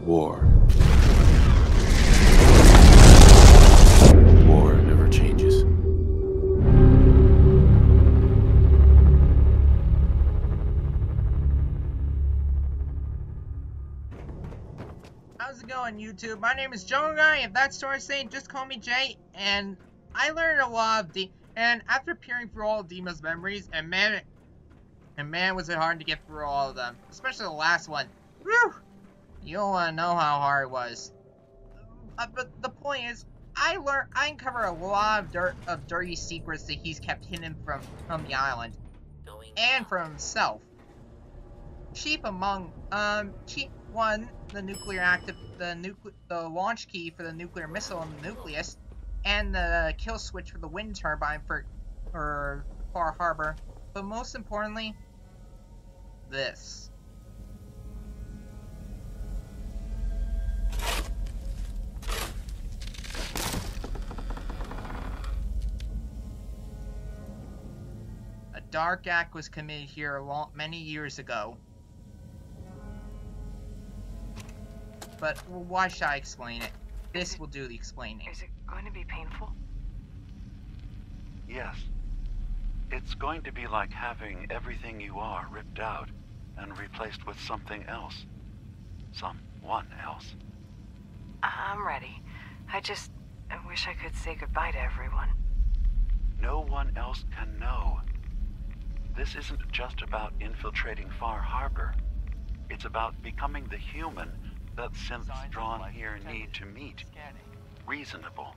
War. War never changes. How's it going, YouTube? My name is Jungoguy. If that's what I'm saying, just call me Jay. And I learned a lot of and after peering through all of DiMA's memories, and man, was it hard to get through all of them. Especially the last one. Whew! You don't want to know how hard it was. But the point is, I uncovered a lot of dirty secrets that he's kept hidden from the island. And from himself. Chief among, Chief one, the the launch key for the nuclear missile in the nucleus, and the kill switch for the wind turbine for Far Harbor. But most importantly, this. A dark act was committed here many years ago. But why should I explain it? This will do the explaining. Is it going to be painful? Yes. It's going to be like having everything you are ripped out and replaced with something else. Someone else. I'm ready. I wish I could say goodbye to everyone. No one else can know. This isn't just about infiltrating Far Harbor. It's about becoming the human that synths drawn here need to meet. Reasonable.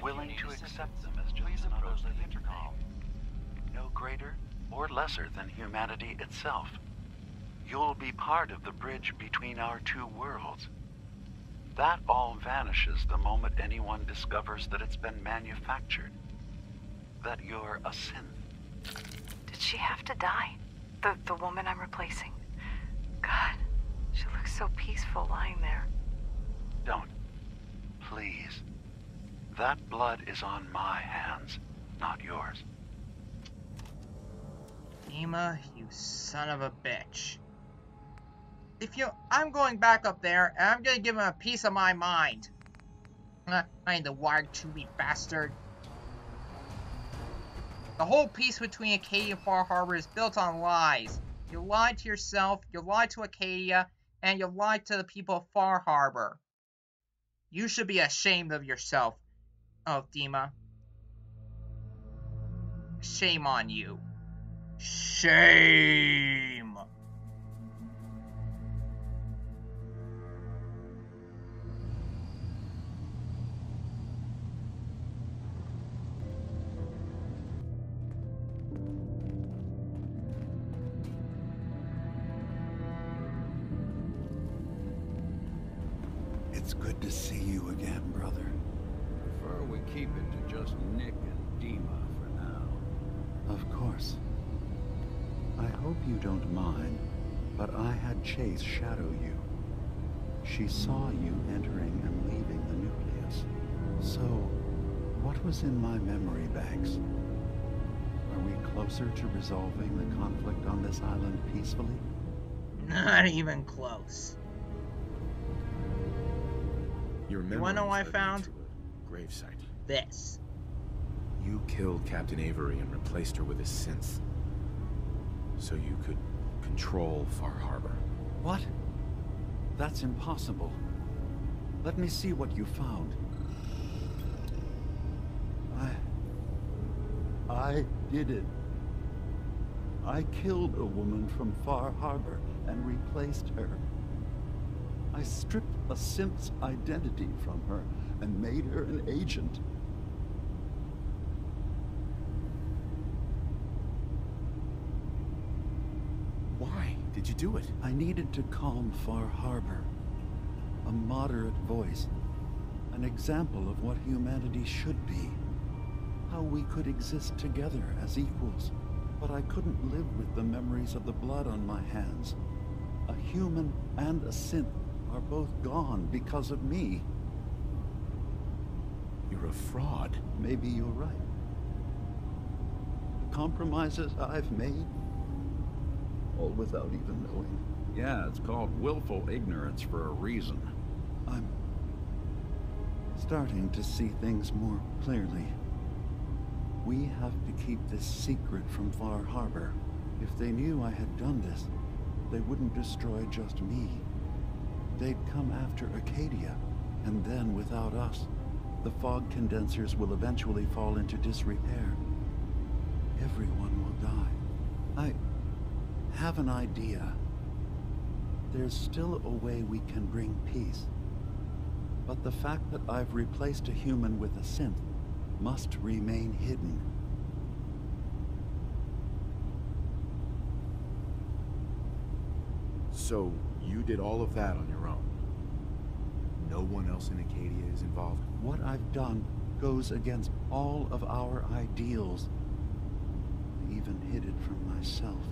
Willing to accept them as just another living thing. No greater or lesser than humanity itself. You'll be part of the bridge between our two worlds. That all vanishes the moment anyone discovers that it's been manufactured. That you're a synth. Did she have to die? The woman I'm replacing? God, she looks so peaceful lying there. Don't. Please. That blood is on my hands, not yours. DiMA, you son of a bitch. I'm going back up there, and I'm gonna give him a piece of my mind. I ain't the wired chewy bastard. The whole peace between Acadia and Far Harbor is built on lies. You lied to yourself, you lied to Acadia, and you lied to the people of Far Harbor. You should be ashamed of yourself, DiMA. Shame on you. Shame! It's good to see you again, brother. Prefer we keep it to just Nick and DiMA for now. Of course. I hope you don't mind, but I had Chase shadow you. She saw you entering and leaving the nucleus. So, what was in my memory banks? Are we closer to resolving the conflict on this island peacefully? Not even close. Your You wanna know what I found? Gravesite. This. You killed Captain Avery and replaced her with a synth. So you could control Far Harbor. What? That's impossible. Let me see what you found. I did it. I killed a woman from Far Harbor and replaced her. I stripped a synth's identity from her and made her an agent. Why did you do it? I needed to calm Far Harbor. A moderate voice. An example of what humanity should be. How we could exist together as equals. But I couldn't live with the memories of the blood on my hands. A human and a synth are both gone because of me. You're a fraud. Maybe you're right. The compromises I've made, all without even knowing. Yeah, it's called willful ignorance for a reason. I'm starting to see things more clearly. We have to keep this secret from Far Harbor. If they knew I had done this, they wouldn't destroy just me. They'd come after Acadia, and then without us, the fog condensers will eventually fall into disrepair. Everyone will die. I have an idea. There's still a way we can bring peace. But the fact that I've replaced a human with a synth must remain hidden. So, you did all of that on your own? No one else in Acadia is involved? What I've done goes against all of our ideals. I even hid it from myself.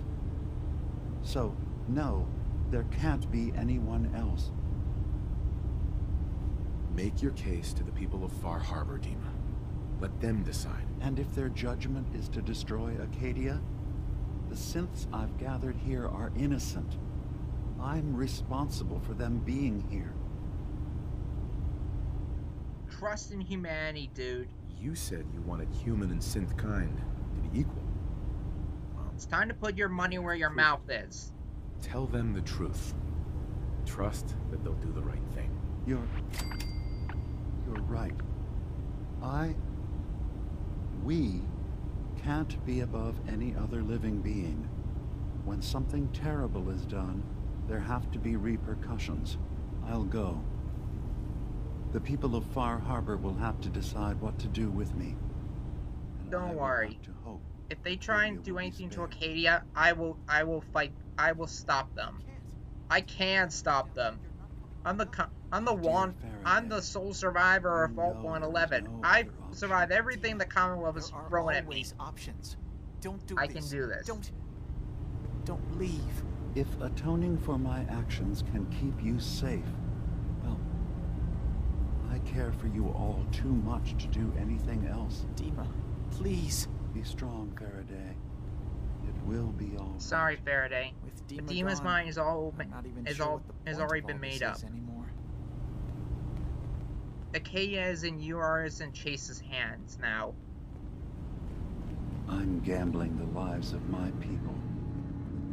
So, no, there can't be anyone else. Make your case to the people of Far Harbor, DiMA. Let them decide. And if their judgment is to destroy Acadia, the synths I've gathered here are innocent. I'm responsible for them being here. Trust in humanity, dude. You said you wanted human and synth kind to be equal. Well, it's time to put your money where your mouth is. Tell them the truth. Trust that they'll do the right thing. You're right. We can't be above any other living being. When something terrible is done, there have to be repercussions. I'll go. The people of Far Harbor will have to decide what to do with me. And Don't worry. If they try and do anything to Acadia, I will fight. I will stop them. I can stop them. I'm the sole survivor of Vault 111. I've survived everything the Commonwealth is throwing at me. Options. Don't do I can do this. Don't leave. If atoning for my actions can keep you safe, well, I care for you all too much to do anything else. DiMA, please. Be strong, Faraday. It will be all right. Sorry, Faraday. With But DiMA DiMA's gone, mind is all I'm not even is sure all what the has point already of been all made this up. is anymore. Acadia is in yours and Chase's hands now. I'm gambling the lives of my people.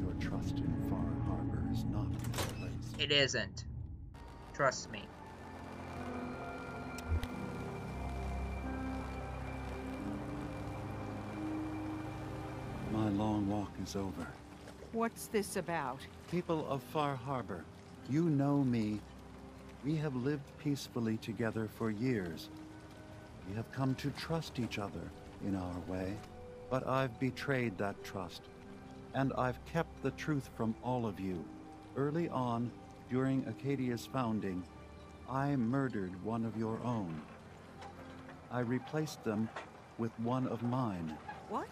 Your trust in Far Harbor is not misplaced. It isn't. Trust me. My long walk is over. What's this about? People of Far Harbor, you know me. We have lived peacefully together for years. We have come to trust each other in our way, but I've betrayed that trust, and I've kept the truth from all of you. Early on, during Acadia's founding, I murdered one of your own. I replaced them with one of mine. What?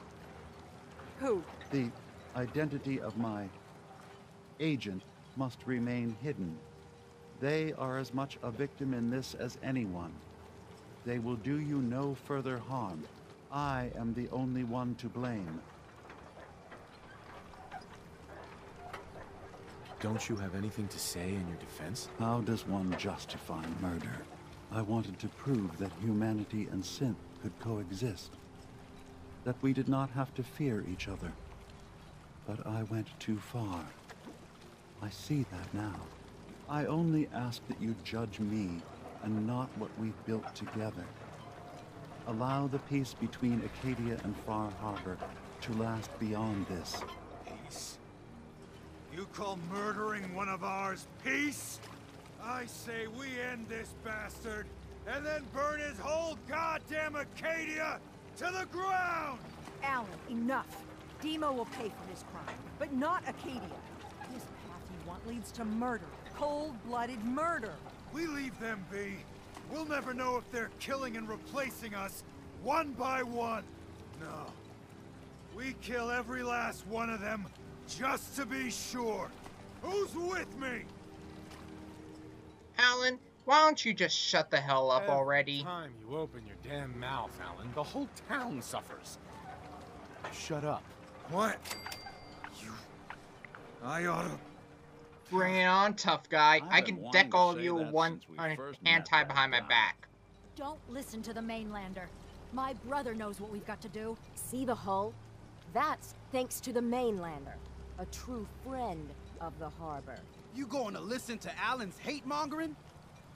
Who? The identity of my agent must remain hidden. They are as much a victim in this as anyone. They will do you no further harm. I am the only one to blame. Don't you have anything to say in your defense? How does one justify murder? I wanted to prove that humanity and synth could coexist. That we did not have to fear each other. But I went too far. I see that now. I only ask that you judge me and not what we've built together. Allow the peace between Acadia and Far Harbor to last beyond this. Peace? You call murdering one of ours peace? I say we end this bastard and then burn his whole goddamn Acadia to the ground! Alan, enough. DiMA will pay for his crime, but not Acadia. This path you want leads to murder. Cold-blooded murder. We leave them be. We'll never know if they're killing and replacing us, one by one. No. We kill every last one of them, just to be sure. Who's with me? Alan, why don't you just shut the hell up already? Every time you open your damn mouth, Alan, the whole town suffers. Shut up. What? I oughta Bring it on, tough guy. I I've been can wanting deck to all of say you that one since we on first hand met tied that behind my guy. back. Don't listen to the mainlander. My brother knows what we've got to do. See the hull? That's thanks to the mainlander. A true friend of the harbor. You going to listen to Alan's hate-mongering?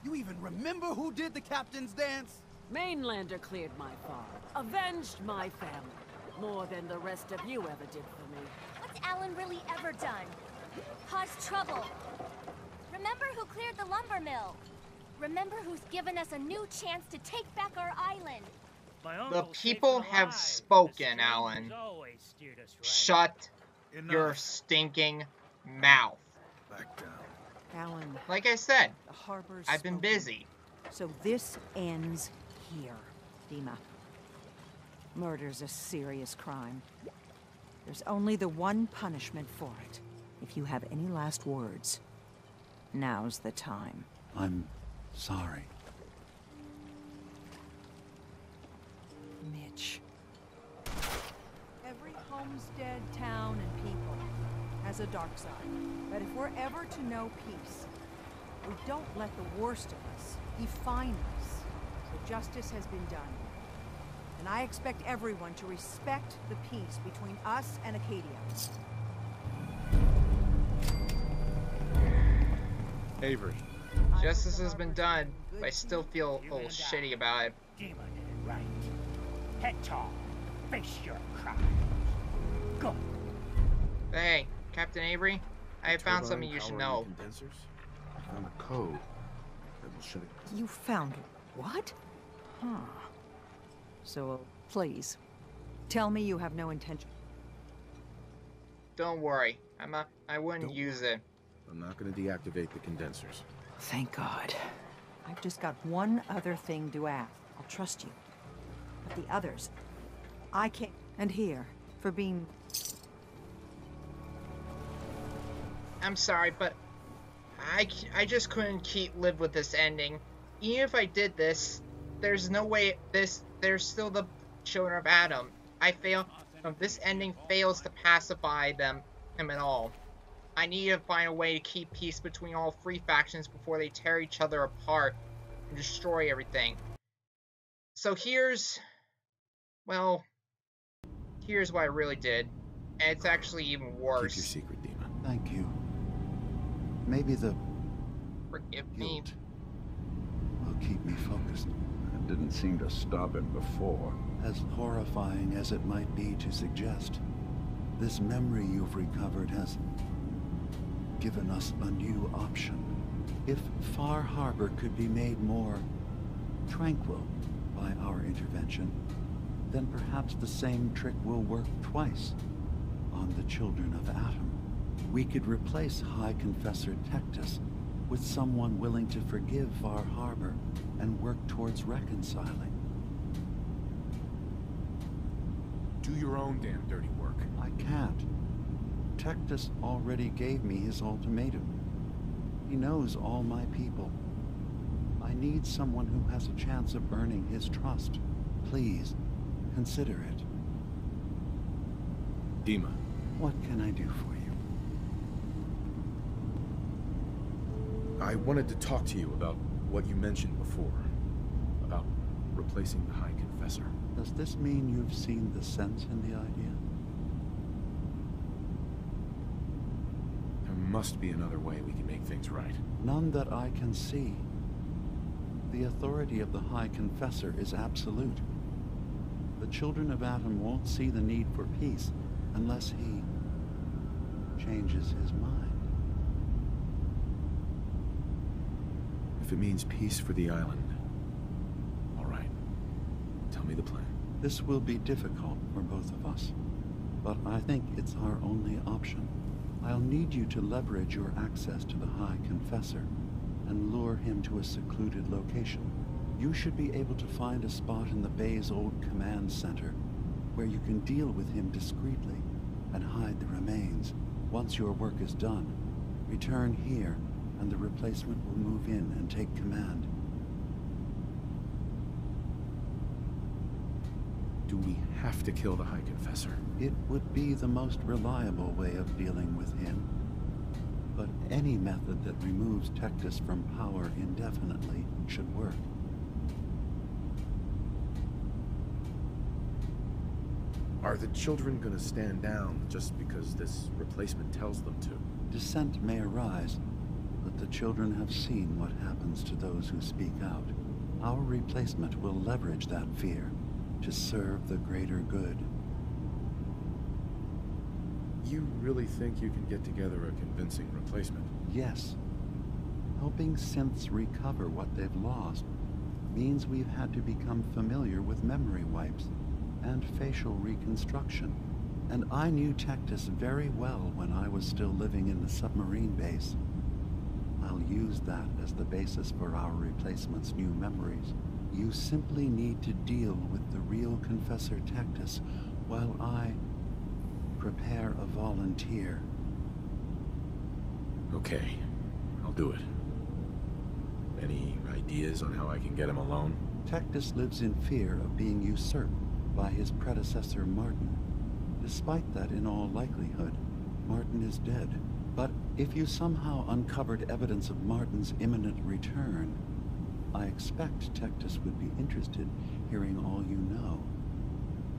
You even remember who did the captain's dance? Mainlander cleared my farm, avenged my family, more than the rest of you ever did for me. What's Alan really ever done? Caused trouble. Remember who cleared the lumber mill? Remember who's given us a new chance to take back our island? The people have spoken, Alan. Shut your stinking mouth. Back down. Alan, Like I said, the harbor's I've been spoken. busy. So this ends here, DiMA. Murder's a serious crime. There's only the one punishment for it. If you have any last words, now's the time. I'm sorry. Mitch. Every homestead, town, and people has a dark side. But if we're ever to know peace, we don't let the worst of us define us. So justice has been done. And I expect everyone to respect the peace between us and Acadia. Avery. Justice has been done, but I still feel a little shitty about it. DiMA did it right. Head tall. Face your crimes. Go. Hey, Captain Avery, I have found something you should know. Condensers? I found a code that will shut it. You found what? Huh. So, please, tell me you have no intention. Don't worry, I wouldn't use it. I'm not going to deactivate the condensers. Thank God. I've just got one other thing to ask. I'll trust you. But the others, I can't. And here, for being... I'm sorry, but I just couldn't live with this ending. Even if I did this, there's no way there's still the children of Adam. This ending fails to pacify him at all. I need to find a way to keep peace between all three factions before they tear each other apart and destroy everything. So here's what I really did. And it's actually even worse. Keep your secret, DiMA. Thank you. Maybe the Forgive me. guilt will keep me focused. It didn't seem to stop him before. As horrifying as it might be to suggest, this memory you've recovered has given us a new option. If Far Harbor could be made more tranquil by our intervention, then perhaps the same trick will work twice on the children of Atom. We could replace High Confessor Tectus with someone willing to forgive Far Harbor and work towards reconciling. Do your own damn dirty work. I can't. Tectus already gave me his ultimatum. He knows all my people. I need someone who has a chance of earning his trust. Please, consider it. DiMA. What can I do for you? I wanted to talk to you about what you mentioned before. About replacing the High Confessor. Does this mean you've seen the sense in the idea? There must be another way we can make things right. None that I can see. The authority of the High Confessor is absolute. The children of Atom won't see the need for peace unless he changes his mind. If it means peace for the island, all right. Tell me the plan. This will be difficult for both of us, but I think it's our only option. I'll need you to leverage your access to the High Confessor and lure him to a secluded location. You should be able to find a spot in the Bay's old command center where you can deal with him discreetly and hide the remains. Once your work is done, return here and the replacement will move in and take command. Do we have to kill the High Confessor? It would be the most reliable way of dealing with him. but any method that removes Tectus from power indefinitely should work. Are the children gonna stand down just because this replacement tells them to? Dissent may arise, but the children have seen what happens to those who speak out. Our replacement will leverage that fear to serve the greater good. You really think you can get together a convincing replacement? Yes. Helping synths recover what they've lost means we've had to become familiar with memory wipes and facial reconstruction. And I knew Tectus very well when I was still living in the submarine base. I'll use that as the basis for our replacement's new memories. You simply need to deal with the real Confessor Tectus while I prepare a volunteer. Okay, I'll do it. Any ideas on how I can get him alone? Tectus lives in fear of being usurped by his predecessor Martin. Despite that, in all likelihood, Martin is dead. But if you somehow uncovered evidence of Martin's imminent return, I expect Tectus would be interested hearing all you know,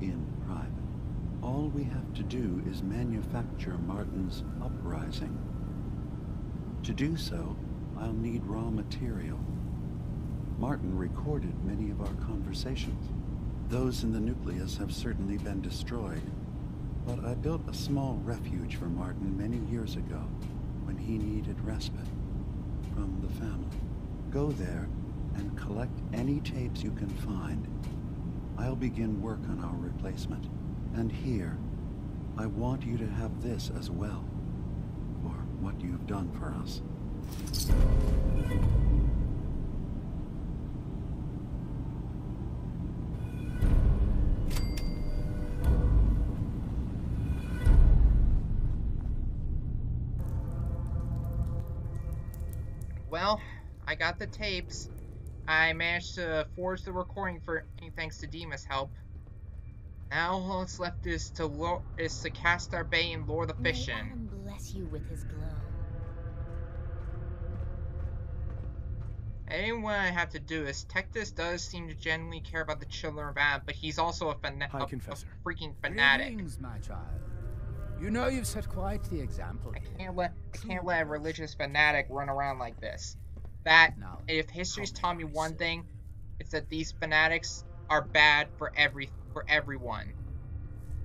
in private. All we have to do is manufacture Martin's uprising. To do so, I'll need raw material. Martin recorded many of our conversations. Those in the nucleus have certainly been destroyed, but I built a small refuge for Martin many years ago when he needed respite from the family. Go there and collect any tapes you can find. I'll begin work on our replacement. And here, I want you to have this as well, for what you've done for us. Well, I got the tapes. I managed to forge the recording for thanks to DiMa's help. Now all that's left is to cast our bait and lure the fish May in. Adam bless you with his glow. And what I have to do is, Tectus does seem to genuinely care about the children around, but he's also a freaking fanatic. Greetings, my child. You know you've set quite the example. I can't let a religious fanatic run around like this. That, if history's taught me one thing, it's that these fanatics are bad for everyone.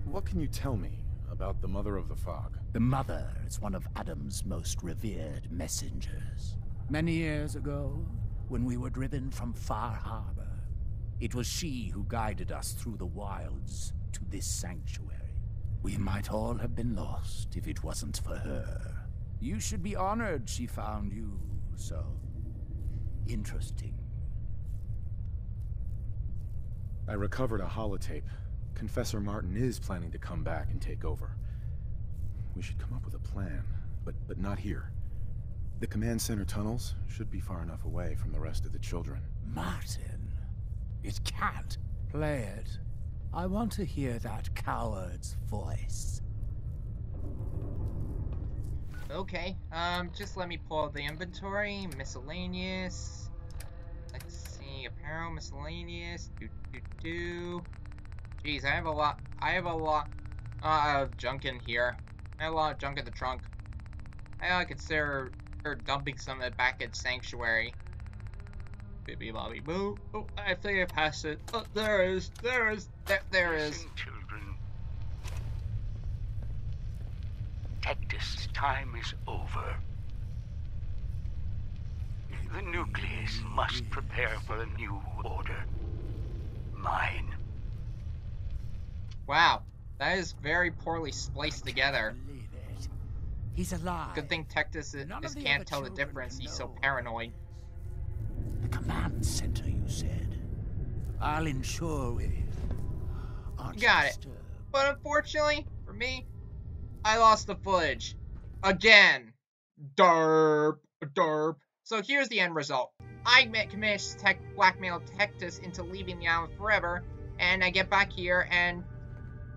What can you tell me about the Mother of the Fog? The Mother is one of Adam's most revered messengers. Many years ago, when we were driven from Far Harbor, it was she who guided us through the wilds to this sanctuary. We might all have been lost if it wasn't for her. You should be honored she found you so interesting. I recovered a holotape. Confessor Martin is planning to come back and take over. We should come up with a plan, but not here. The command center tunnels should be far enough away from the rest of the children. Martin, it can't. Play it. I want to hear that coward's voice. Okay, just let me pull out the inventory. Miscellaneous. Let's see, apparel, miscellaneous. Jeez, I have a lot of junk in here. I have a lot of junk in the trunk. I consider dumping some of it back at Sanctuary. Bibbidi bobbidi boo. Oh, I think I passed it. Oh, there is. There is. Listen, children. Tectus' time is over. The nucleus must prepare for a new order. Mine. Wow, that is very poorly spliced together. He's alive. Good thing Tectus can't tell the difference. He's so paranoid. The command center, you said. I'll ensure we aren't got it. disturbed. But unfortunately, for me, I lost the footage. Again. Derp. Derp. So here's the end result. I managed to blackmail Tectus into leaving the island forever, and I get back here, and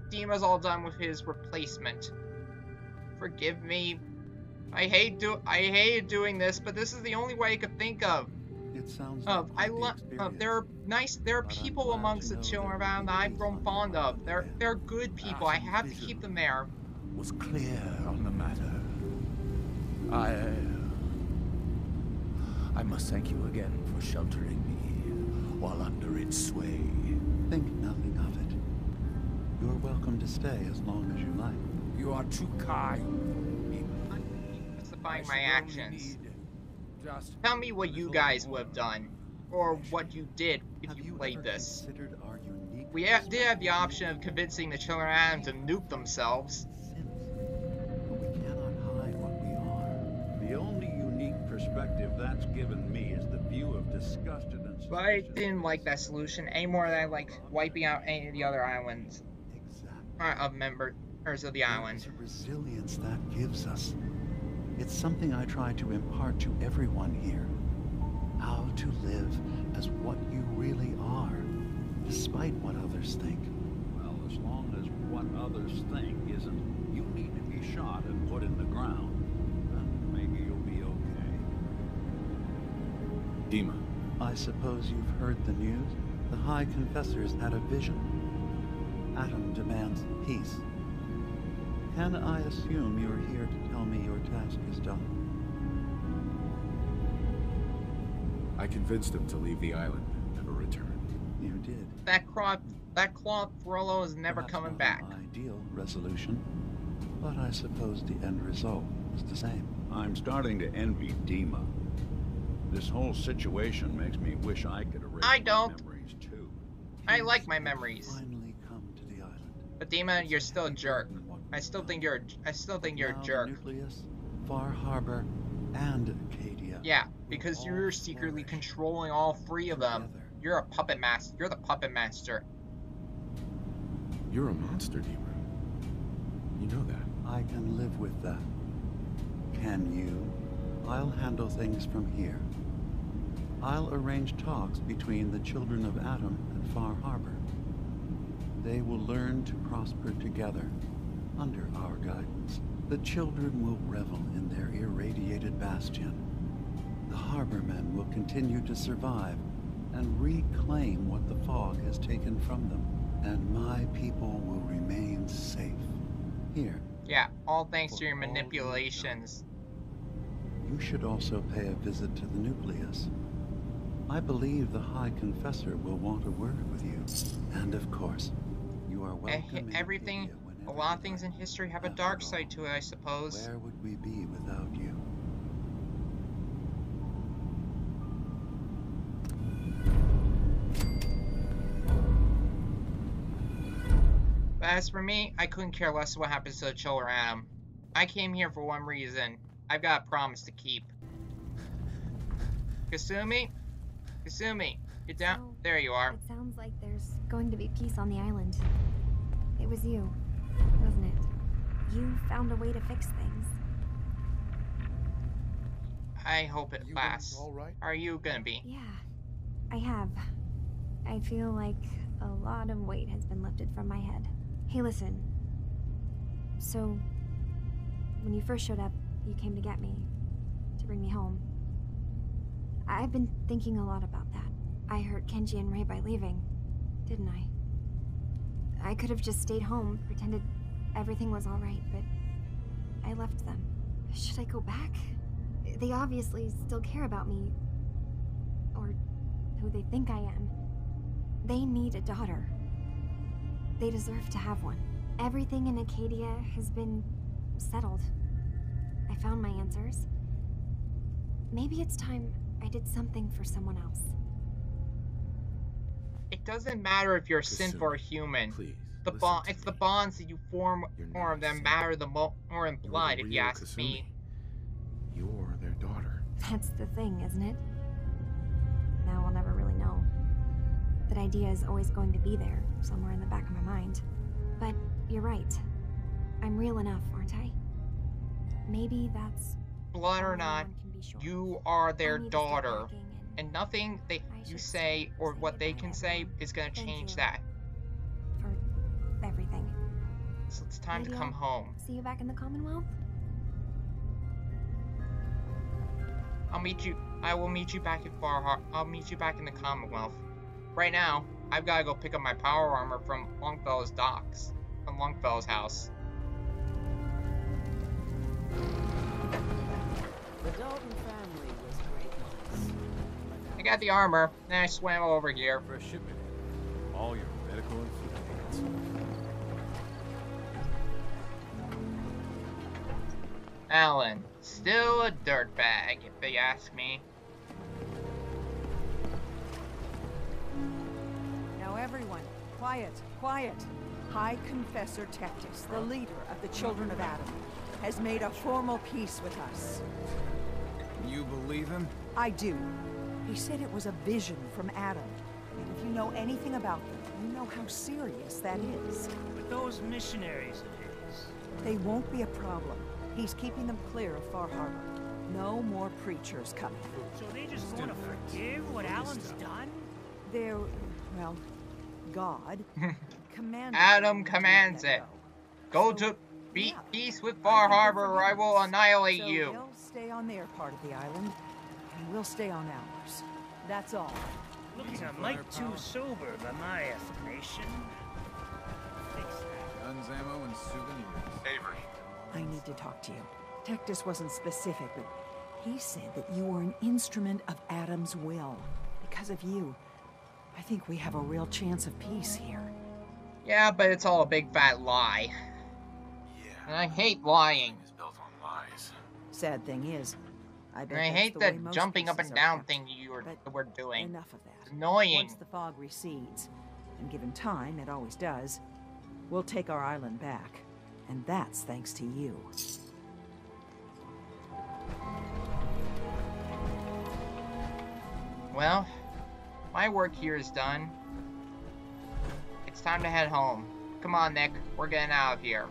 DiMa's all done with his replacement. Forgive me. I hated doing this, but this is the only way I could think of. It sounds like There are people amongst the children around that I've grown fond of. They're good people. I have to keep them there. Was clear on the matter. I must thank you again for sheltering me while under its sway. Think nothing of it. You're welcome to stay as long as you like. You are too kind. Justifying my actions. Tell me what you guys would have done, or what you did if you played this. We did have the option of convincing the children of Adam to nuke themselves. The only unique perspective that's given me is the view of disgusted and suspicion. But I didn't like that solution any more than I liked wiping out any of the other islands. Of members of the island. It's a resilience that gives us. It's something I try to impart to everyone here. How to live as what you really are, despite what others think. Well, as long as what others think isn't, you need to be shot and put in the ground, then maybe you'll be okay. DiMA. I suppose you've heard the news? The High Confessor's had a vision. Adam demands peace. Can I assume you're here to tell me your task is done? I convinced him to leave the island, never return. You did. That Claude Frollo is never coming back. An ideal resolution, but I suppose the end result is the same. I'm starting to envy DiMA. This whole situation makes me wish I could erase my memories too. I like my memories. Finally come to the island. But DiMA, you're still a jerk. I still think you're a jerk. Nucleus, Far Harbor, and Acadia. Yeah, because you're secretly controlling all three of them. You're a puppet master. You're the puppet master. You're a monster, DiMA. You know that. I can live with that. Can you? I'll handle things from here. I'll arrange talks between the children of Adam and Far Harbor. They will learn to prosper together under our guidance. The children will revel in their irradiated bastion. The harbormen will continue to survive and reclaim what the fog has taken from them. And my people will remain safe. Here. Yeah, all thanks to your manipulations. You should also pay a visit to the nucleus. I believe the High Confessor will want a word with you. And of course, you are welcome. A lot of things in history have a dark side to it, I suppose. Where would we be without you? But as for me, I couldn't care less what happens to the children of Adam. I came here for one reason. I've got a promise to keep. Kasumi? Kasumi, you're down. So, there you are. It sounds like there's going to be peace on the island. It was you, wasn't it? You found a way to fix things. I hope it lasts. All right? Are you gonna be? Yeah, I have. I feel like a lot of weight has been lifted from my head. Hey, listen. So, when you first showed up, you came to get me, to bring me home. I've been thinking a lot about that. I hurt Kenji and Ray by leaving, didn't I? I could have just stayed home, pretended everything was alright, but I left them. Should I go back? They obviously still care about me, or who they think I am. They need a daughter. They deserve to have one. Everything in Acadia has been settled. I found my answers. Maybe it's time I did something for someone else. It doesn't matter if you're a synth or a human. Please, it's the bonds that you form that matter the more implied, if you ask me. You're their daughter. That's the thing, isn't it? Now I'll never really know. That idea is always going to be there, somewhere in the back of my mind. But you're right. I'm real enough, aren't I? Maybe that's... Blood or not, you are their daughter. And nothing that you say or what they can say is going to change that. For everything. So it's time to come home. See you back in the Commonwealth? I will meet you back at I'll meet you back in the Commonwealth. Right now, I've gotta go pick up my power armor from Longfellow's docks. From Longfellow's house. The Dalton family was great ones. I got the armor, then I swam over here. For a shipment. All your medical and food needs. Alan, still a dirtbag, if they ask me. Now everyone, quiet, quiet. High Confessor Tectus, the leader of the Children of Adam, has made a formal peace with us. You believe him? I do. He said it was a vision from Adam. And if you know anything about them, you know how serious that is. But those missionaries of his... They won't be a problem. He's keeping them clear of Far Harbor. No more preachers coming. So they just want to forgive what Alan's done? They're, well, God commanded Adam commands it. Go to peace with Far Harbor or I will annihilate you. They'll stay on their part of the island, and we'll stay on ours. That's all. Looking a mite too sober by my estimation. Guns, ammo, and souvenirs. Avery. I need to talk to you. Tectus wasn't specific, but he said that you were an instrument of Adam's will. Because of you, I think we have a real chance of peace here. Yeah, but it's all a big fat lie. Yeah. And I hate lying. It's built on lies. Sad thing is, I bet and I that's hate the that way most jumping up pieces and are down kept. thing we're doing. Enough of that. It's annoying. Once the fog recedes, and given time, it always does, we'll take our island back. And that's thanks to you. Well, my work here is done. It's time to head home. Come on, Nick. We're getting out of here.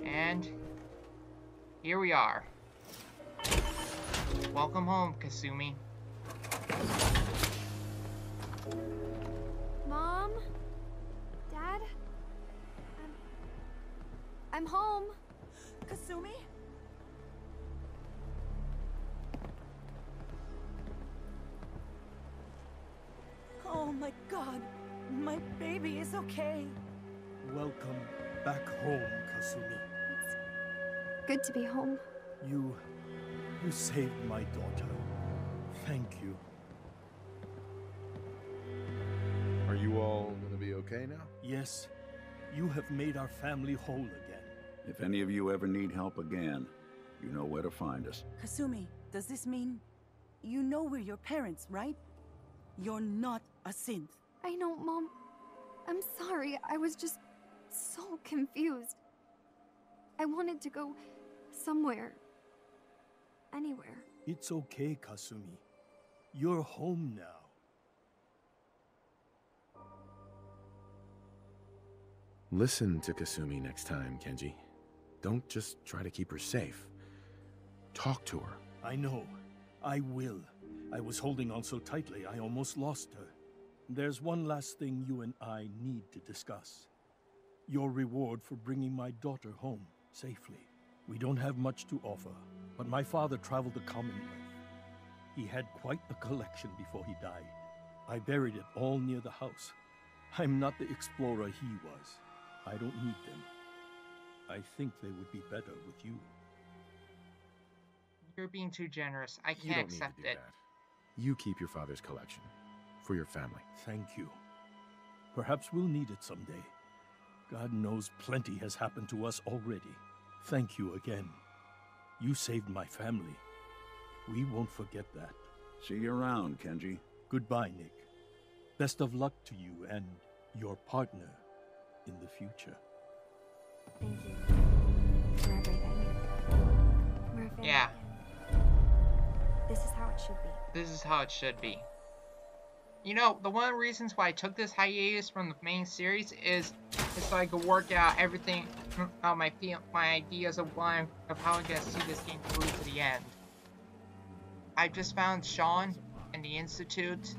And here we are. Welcome home, Kasumi. Mom? Dad? I'm home. Kasumi? Oh my God, my baby is okay. Welcome back home, Kasumi. It's good to be home. You saved my daughter. Thank you. Are you all gonna be okay now? Yes, you have made our family whole again. If any of you ever need help again, you know where to find us. Kasumi, does this mean you know we're your parents, right? You're not a synth. I know, Mom. I'm sorry. I was just so confused. I wanted to go somewhere. Anywhere. It's okay, Kasumi. You're home now. Listen to Kasumi next time, Kenji. Don't just try to keep her safe. Talk to her. I know. I will. I was holding on so tightly, I almost lost her. There's one last thing you and I need to discuss. Your reward for bringing my daughter home safely. We don't have much to offer, but my father traveled the Commonwealth. He had quite a collection before he died. I buried it all near the house. I'm not the explorer he was. I don't need them. I think they would be better with you. You're being too generous. I You can't don't need to accept do it. that. You keep your father's collection. For your family. Thank you. Perhaps we'll need it someday. God knows plenty has happened to us already. Thank you again. You saved my family. We won't forget that. See you around, Kenji. Goodbye, Nick. Best of luck to you and your partner in the future. Thank you for everything. We're a family. Yeah. This is how it should be. This is how it should be. You know, the one of the reasons why I took this hiatus from the main series is so I could work out everything, how my ideas of how I'm gonna see this game through to the end. I just found Sean and the Institute,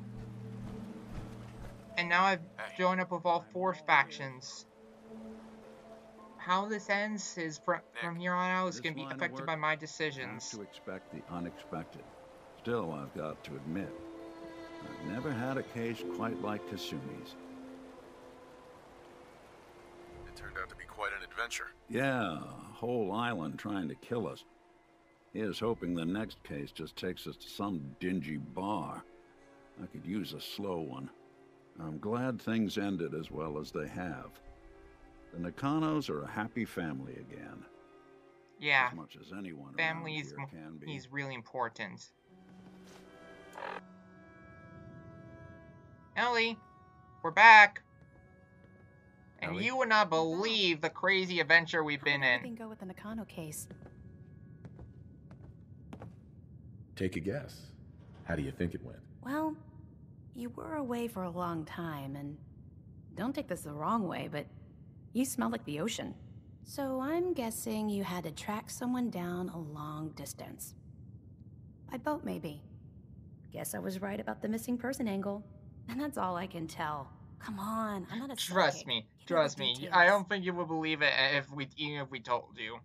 and now I've joined up with all 4 factions. how this ends is from here on out is going to be affected by my decisions. Have to expect the unexpected. Still, I've got to admit, I've never had a case quite like Kasumi's. It turned out to be quite an adventure. Yeah, a whole island trying to kill us. Here's hoping the next case just takes us to some dingy bar. I could use a slow one. I'm glad things ended as well as they have. The Nakanos are a happy family again. Yeah, as much as anyone family is can be. He's really important. Ellie, we're back. And Ellie? you would not believe the crazy adventure we've been in. How did go with the Nakano case? Take a guess. How do you think it went? Well, you were away for a long time, and don't take this the wrong way, but you smell like the ocean. So I'm guessing you had to track someone down a long distance. By boat, maybe. Guess I was right about the missing person angle. And that's all I can tell. Come on, I'm not a Trust me, trust me. I don't think you would believe it even if we told you.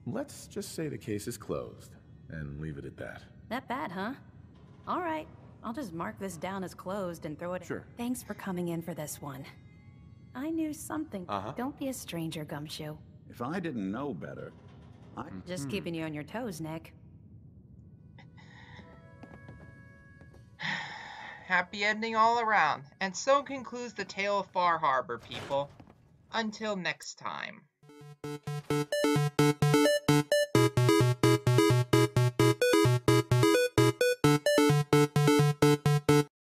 Let's just say the case is closed, and leave it at that. That bad, huh? All right, I'll just mark this down as closed and throw it. Sure. Thanks for coming in for this one. I knew something. Don't be a stranger, Gumshoe. If I didn't know better, Just keeping you on your toes, Nick. Happy ending all around. And so concludes the tale of Far Harbor, people. Until next time.